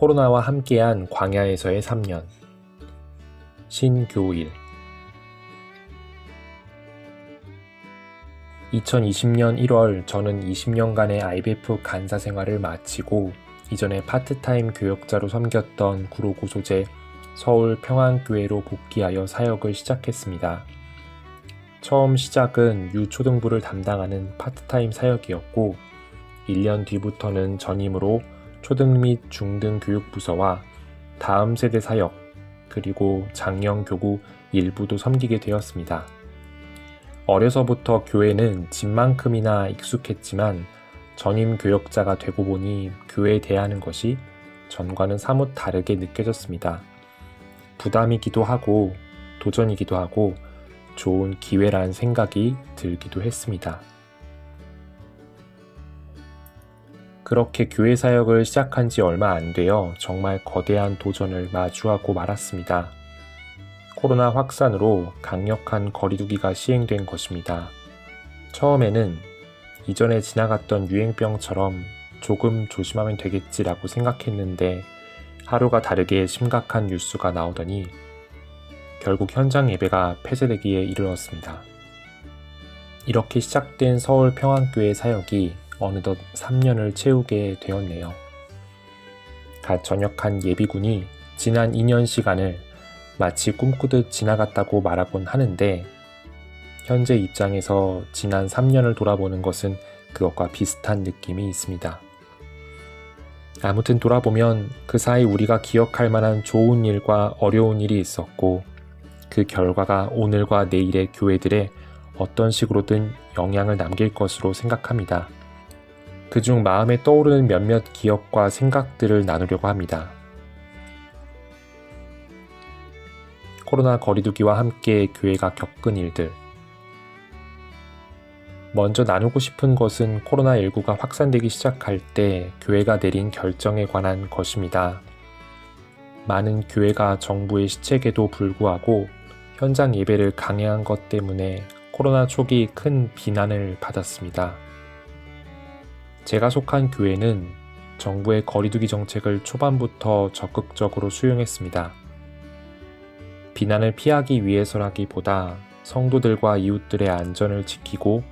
코로나와 함께한 광야에서의 3년. 신교일. 2020년 1월 저는 20년간의 IBF 간사 생활을 마치고 이전에 파트타임 교역자로 섬겼던 구로구 소재 서울 평안교회로 복귀하여 사역을 시작했습니다. 처음 시작은 유초등부를 담당하는 파트타임 사역이었고 1년 뒤부터는 전임으로 초등 및 중등 교육부서와 다음 세대 사역 그리고 장영교구 일부도 섬기게 되었습니다. 어려서부터 교회는 집만큼이나 익숙했지만 전임 교역자가 되고 보니 교회에 대하는 것이 전과는 사뭇 다르게 느껴졌습니다. 부담이기도 하고 도전이기도 하고 좋은 기회란 생각이 들기도 했습니다. 그렇게 교회 사역을 시작한 지 얼마 안 되어 정말 거대한 도전을 마주하고 말았습니다. 코로나 확산으로 강력한 거리두기가 시행된 것입니다. 처음에는 이전에 지나갔던 유행병처럼 조금 조심하면 되겠지라고 생각했는데 하루가 다르게 심각한 뉴스가 나오더니 결국 현장 예배가 폐쇄되기에 이르렀습니다. 이렇게 시작된 서울 평안교회 사역이 어느덧 3년을 채우게 되었네요. 갓 전역한 예비군이 지난 2년 시간을 마치 꿈꾸듯 지나갔다고 말하곤 하는데 현재 입장에서 지난 3년을 돌아보는 것은 그것과 비슷한 느낌이 있습니다. 아무튼 돌아보면 그 사이 우리가 기억할 만한 좋은 일과 어려운 일이 있었고 그 결과가 오늘과 내일의 교회들에 어떤 식으로든 영향을 남길 것으로 생각합니다. 그중 마음에 떠오르는 몇몇 기억과 생각들을 나누려고 합니다. 코로나 거리두기와 함께 교회가 겪은 일들. 먼저 나누고 싶은 것은 코로나19가 확산되기 시작할 때 교회가 내린 결정에 관한 것입니다. 많은 교회가 정부의 시책에도 불구하고 현장 예배를 강행한 것 때문에 코로나 초기 큰 비난을 받았습니다. 제가 속한 교회는 정부의 거리두기 정책을 초반부터 적극적으로 수용했습니다. 비난을 피하기 위해서라기보다 성도들과 이웃들의 안전을 지키고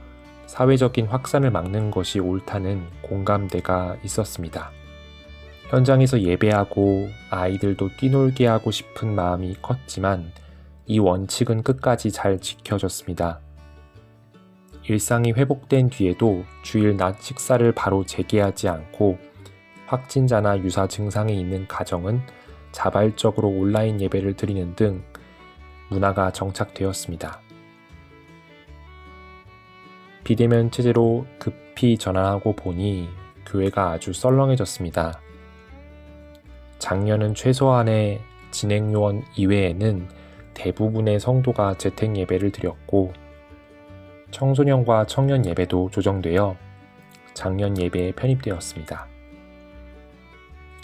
사회적인 확산을 막는 것이 옳다는 공감대가 있었습니다. 현장에서 예배하고 아이들도 뛰놀게 하고 싶은 마음이 컸지만 이 원칙은 끝까지 잘 지켜졌습니다. 일상이 회복된 뒤에도 주일 낮 식사를 바로 재개하지 않고 확진자나 유사 증상이 있는 가정은 자발적으로 온라인 예배를 드리는 등 문화가 정착되었습니다. 비대면 체제로 급히 전환하고 보니 교회가 아주 썰렁해졌습니다. 작년은 최소한의 진행요원 이외에는 대부분의 성도가 재택 예배를 드렸고 청소년과 청년 예배도 조정되어 작년 예배에 편입되었습니다.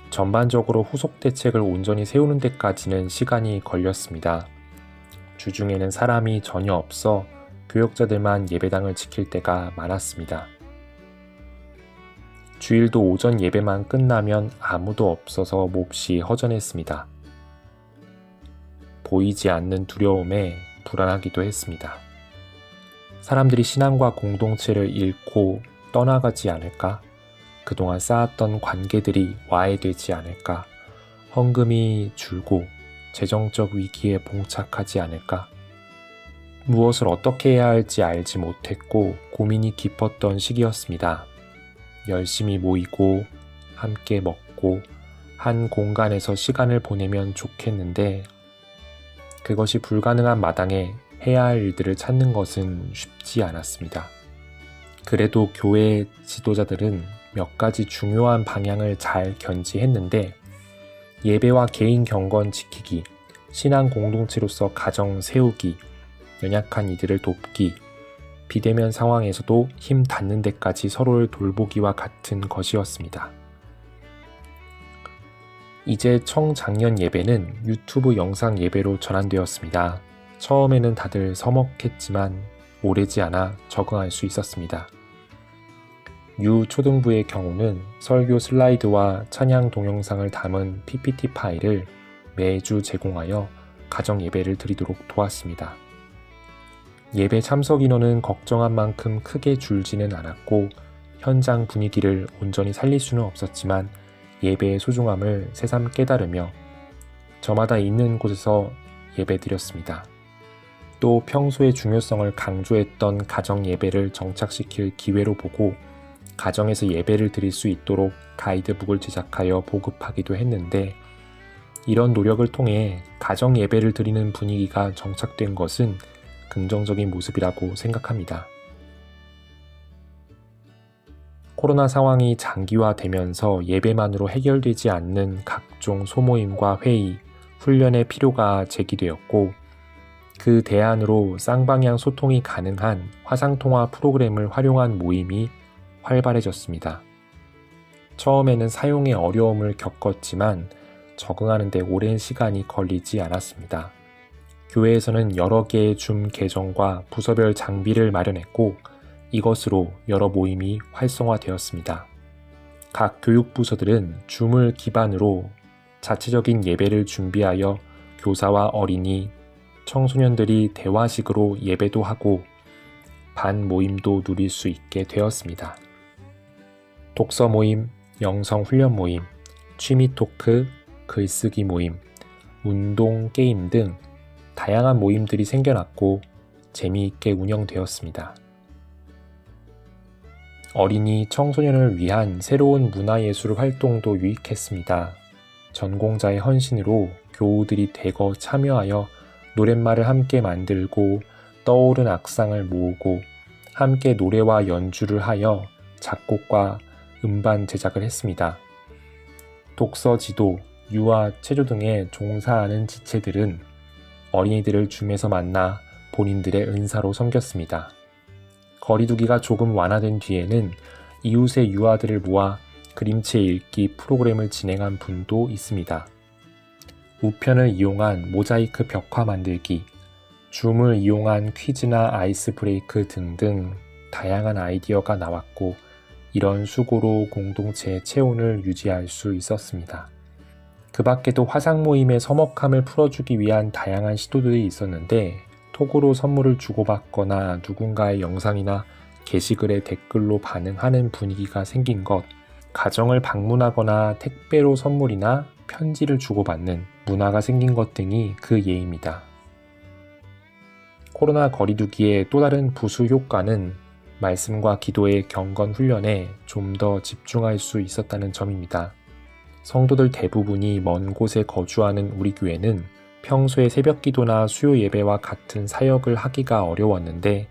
전반적으로 후속 대책을 온전히 세우는 데까지는 시간이 걸렸습니다. 주중에는 사람이 전혀 없어 교역자들만 예배당을 지킬 때가 많았습니다. 주일도 오전 예배만 끝나면 아무도 없어서 몹시 허전했습니다. 보이지 않는 두려움에 불안하기도 했습니다. 사람들이 신앙과 공동체를 잃고 떠나가지 않을까? 그동안 쌓았던 관계들이 와해되지 않을까? 헌금이 줄고 재정적 위기에 봉착하지 않을까? 무엇을 어떻게 해야 할지 알지 못했고 고민이 깊었던 시기였습니다. 열심히 모이고 함께 먹고 한 공간에서 시간을 보내면 좋겠는데 그것이 불가능한 마당에 해야 할 일들을 찾는 것은 쉽지 않았습니다. 그래도 교회 지도자들은 몇 가지 중요한 방향을 잘 견지했는데 예배와 개인 경건 지키기, 신앙 공동체로서 가정 세우기, 연약한 이들을 돕기, 비대면 상황에서도 힘 닿는 데까지 서로를 돌보기와 같은 것이었습니다. 이제 청작년 예배는 유튜브 영상 예배로 전환되었습니다. 처음에는 다들 서먹했지만 오래지 않아 적응할 수 있었습니다. 유초등부의 경우는 설교 슬라이드와 찬양 동영상을 담은 PPT 파일을 매주 제공하여 가정 예배를 드리도록 도왔습니다. 예배 참석 인원은 걱정한 만큼 크게 줄지는 않았고 현장 분위기를 온전히 살릴 수는 없었지만 예배의 소중함을 새삼 깨달으며 저마다 있는 곳에서 예배 드렸습니다. 또 평소의 중요성을 강조했던 가정 예배를 정착시킬 기회로 보고 가정에서 예배를 드릴 수 있도록 가이드북을 제작하여 보급하기도 했는데 이런 노력을 통해 가정 예배를 드리는 분위기가 정착된 것은 긍정적인 모습이라고 생각합니다. 코로나 상황이 장기화되면서 예배만으로 해결되지 않는 각종 소모임과 회의, 훈련의 필요가 제기되었고 그 대안으로 쌍방향 소통이 가능한 화상통화 프로그램을 활용한 모임이 활발해졌습니다. 처음에는 사용에 어려움을 겪었지만 적응하는 데 오랜 시간이 걸리지 않았습니다. 교회에서는 여러 개의 줌 계정과 부서별 장비를 마련했고 이것으로 여러 모임이 활성화되었습니다. 각 교육부서들은 줌을 기반으로 자체적인 예배를 준비하여 교사와 어린이, 청소년들이 대화식으로 예배도 하고 반 모임도 누릴 수 있게 되었습니다. 독서 모임, 영성 훈련 모임, 취미 토크, 글쓰기 모임, 운동, 게임 등 다양한 모임들이 생겨났고 재미있게 운영되었습니다. 어린이, 청소년을 위한 새로운 문화예술 활동도 유익했습니다. 전공자의 헌신으로 교우들이 대거 참여하여 노랫말을 함께 만들고 떠오른 악상을 모으고 함께 노래와 연주를 하여 작곡과 음반 제작을 했습니다. 독서 지도, 유아, 체조 등에 종사하는 지체들은 어린이들을 줌에서 만나 본인들의 은사로 섬겼습니다. 거리두기가 조금 완화된 뒤에는 이웃의 유아들을 모아 그림체 읽기 프로그램을 진행한 분도 있습니다. 우편을 이용한 모자이크 벽화 만들기, 줌을 이용한 퀴즈나 아이스 브레이크 등등 다양한 아이디어가 나왔고 이런 수고로 공동체의 체온을 유지할 수 있었습니다. 그 밖에도 화상 모임의 서먹함을 풀어주기 위한 다양한 시도들이 있었는데 톡으로 선물을 주고받거나 누군가의 영상이나 게시글에 댓글로 반응하는 분위기가 생긴 것, 가정을 방문하거나 택배로 선물이나 편지를 주고받는 문화가 생긴 것 등이 그 예입니다. 코로나 거리두기의 또 다른 부수 효과는 말씀과 기도의 경건 훈련에 좀 더 집중할 수 있었다는 점입니다. 성도들 대부분이 먼 곳에 거주하는 우리 교회는 평소에 새벽 기도나 수요 예배와 같은 사역을 하기가 어려웠는데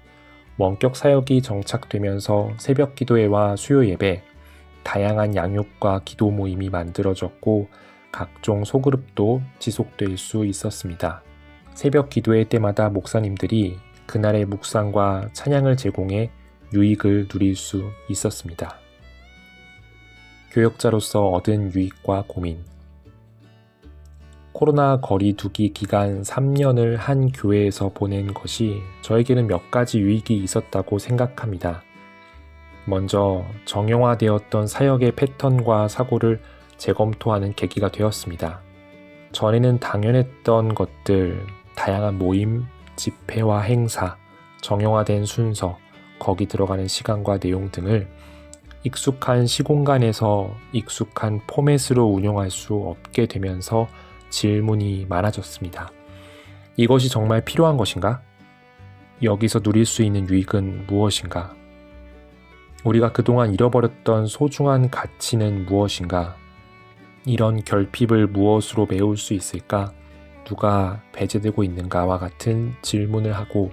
원격 사역이 정착되면서 새벽 기도회와 수요 예배, 다양한 양육과 기도 모임이 만들어졌고 각종 소그룹도 지속될 수 있었습니다. 새벽 기도회 때마다 목사님들이 그날의 묵상과 찬양을 제공해 유익을 누릴 수 있었습니다. 교역자로서 얻은 유익과 고민. 코로나 거리두기 기간 3년을 한 교회에서 보낸 것이 저에게는 몇 가지 유익이 있었다고 생각합니다. 먼저 정형화되었던 사역의 패턴과 사고를 재검토하는 계기가 되었습니다. 전에는 당연했던 것들, 다양한 모임, 집회와 행사, 정형화된 순서, 거기 들어가는 시간과 내용 등을 익숙한 시공간에서 익숙한 포맷으로 운영할 수 없게 되면서 질문이 많아졌습니다. 이것이 정말 필요한 것인가? 여기서 누릴 수 있는 유익은 무엇인가? 우리가 그동안 잃어버렸던 소중한 가치는 무엇인가? 이런 결핍을 무엇으로 메울 수 있을까? 누가 배제되고 있는가와 같은 질문을 하고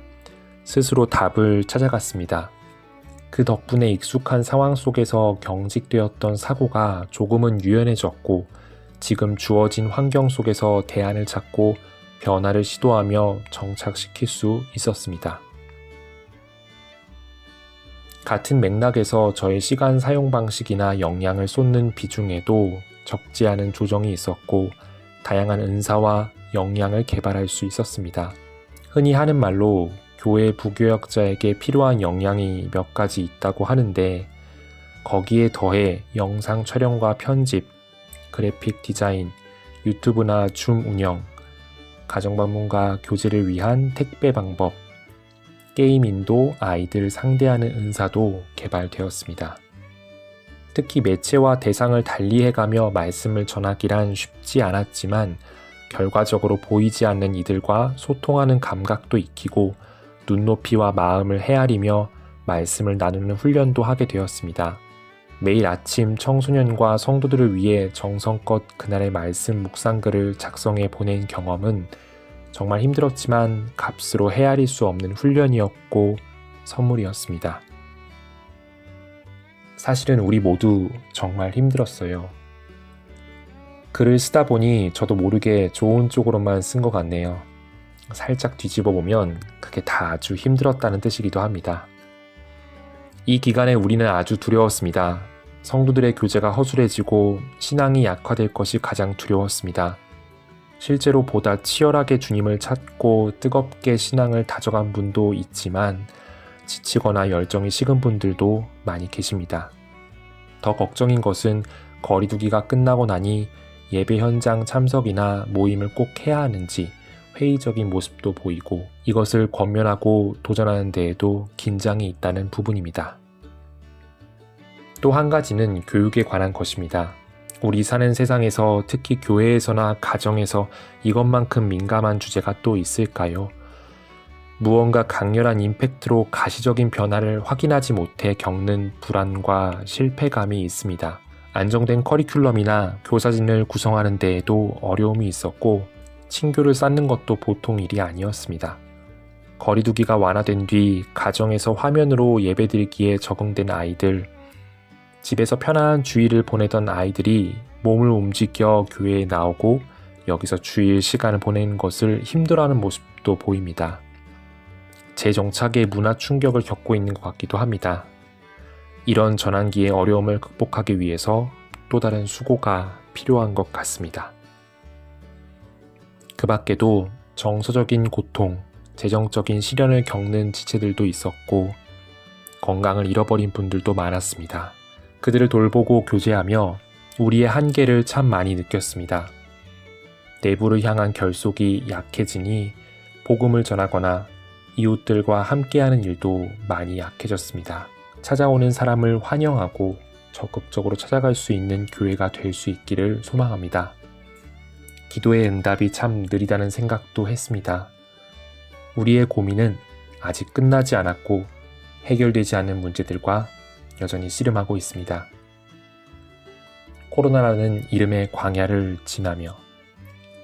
스스로 답을 찾아갔습니다. 그 덕분에 익숙한 상황 속에서 경직되었던 사고가 조금은 유연해졌고 지금 주어진 환경 속에서 대안을 찾고 변화를 시도하며 정착시킬 수 있었습니다. 같은 맥락에서 저의 시간 사용 방식이나 역량을 쏟는 비중에도 적지 않은 조정이 있었고 다양한 은사와 역량을 개발할 수 있었습니다. 흔히 하는 말로 교회 부교역자에게 필요한 역량이 몇 가지 있다고 하는데 거기에 더해 영상 촬영과 편집, 그래픽 디자인, 유튜브나 줌 운영, 가정방문과 교제를 위한 택배 방법, 게임 인도, 아이들 상대하는 은사도 개발되었습니다. 특히 매체와 대상을 달리해가며 말씀을 전하기란 쉽지 않았지만 결과적으로 보이지 않는 이들과 소통하는 감각도 익히고 눈높이와 마음을 헤아리며 말씀을 나누는 훈련도 하게 되었습니다. 매일 아침 청소년과 성도들을 위해 정성껏 그날의 말씀 묵상글을 작성해 보낸 경험은 정말 힘들었지만 값으로 헤아릴 수 없는 훈련이었고 선물이었습니다. 사실은 우리 모두 정말 힘들었어요. 글을 쓰다 보니 저도 모르게 좋은 쪽으로만 쓴 것 같네요. 살짝 뒤집어 보면 그게 다 아주 힘들었다는 뜻이기도 합니다. 이 기간에 우리는 아주 두려웠습니다. 성도들의 교제가 허술해지고 신앙이 약화될 것이 가장 두려웠습니다. 실제로 보다 치열하게 주님을 찾고 뜨겁게 신앙을 다져간 분도 있지만 지치거나 열정이 식은 분들도 많이 계십니다. 더 걱정인 것은 거리두기가 끝나고 나니 예배 현장 참석이나 모임을 꼭 해야 하는지 회의적인 모습도 보이고 이것을 권면하고 도전하는 데에도 긴장이 있다는 부분입니다. 또 한 가지는 교육에 관한 것입니다. 우리 사는 세상에서 특히 교회에서나 가정에서 이것만큼 민감한 주제가 또 있을까요? 무언가 강렬한 임팩트로 가시적인 변화를 확인하지 못해 겪는 불안과 실패감이 있습니다. 안정된 커리큘럼이나 교사진을 구성하는 데에도 어려움이 있었고 친교를 쌓는 것도 보통 일이 아니었습니다. 거리두기가 완화된 뒤 가정에서 화면으로 예배드리기에 적응된 아이들, 집에서 편안한 주일을 보내던 아이들이 몸을 움직여 교회에 나오고 여기서 주일 시간을 보내는 것을 힘들어하는 모습도 보입니다. 재정착의 문화 충격을 겪고 있는 것 같기도 합니다. 이런 전환기의 어려움을 극복하기 위해서 또 다른 수고가 필요한 것 같습니다. 그 밖에도 정서적인 고통, 재정적인 시련을 겪는 지체들도 있었고 건강을 잃어버린 분들도 많았습니다. 그들을 돌보고 교제하며 우리의 한계를 참 많이 느꼈습니다. 내부를 향한 결속이 약해지니 복음을 전하거나 이웃들과 함께하는 일도 많이 약해졌습니다. 찾아오는 사람을 환영하고 적극적으로 찾아갈 수 있는 교회가 될 수 있기를 소망합니다. 기도의 응답이 참 느리다는 생각도 했습니다. 우리의 고민은 아직 끝나지 않았고 해결되지 않은 문제들과 여전히 씨름하고 있습니다. 코로나라는 이름의 광야를 지나며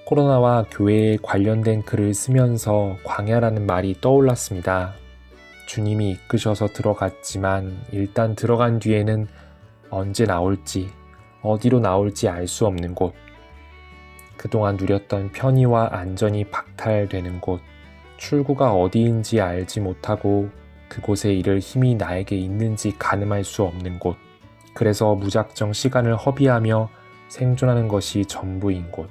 코로나와 교회에 관련된 글을 쓰면서 광야라는 말이 떠올랐습니다. 주님이 이끄셔서 들어갔지만 일단 들어간 뒤에는 언제 나올지, 어디로 나올지 알 수 없는 곳, 그동안 누렸던 편의와 안전이 박탈되는 곳, 출구가 어디인지 알지 못하고 그곳에 이를 힘이 나에게 있는지 가늠할 수 없는 곳, 그래서 무작정 시간을 허비하며 생존하는 것이 전부인 곳,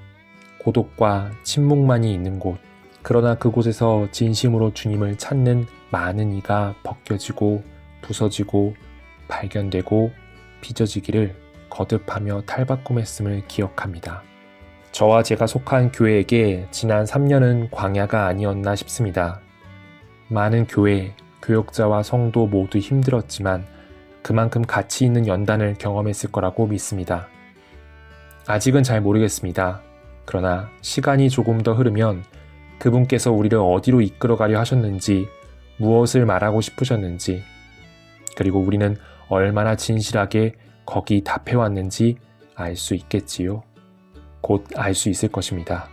고독과 침묵만이 있는 곳, 그러나 그곳에서 진심으로 주님을 찾는 많은 이가 벗겨지고 부서지고 발견되고 빚어지기를 거듭하며 탈바꿈했음을 기억합니다. 저와 제가 속한 교회에게 지난 3년은 광야가 아니었나 싶습니다. 많은 교회, 교역자와 성도 모두 힘들었지만 그만큼 가치 있는 연단을 경험했을 거라고 믿습니다. 아직은 잘 모르겠습니다. 그러나 시간이 조금 더 흐르면 그분께서 우리를 어디로 이끌어가려 하셨는지, 무엇을 말하고 싶으셨는지, 그리고 우리는 얼마나 진실하게 거기 답해왔는지 알 수 있겠지요. 곧 알 수 있을 것입니다.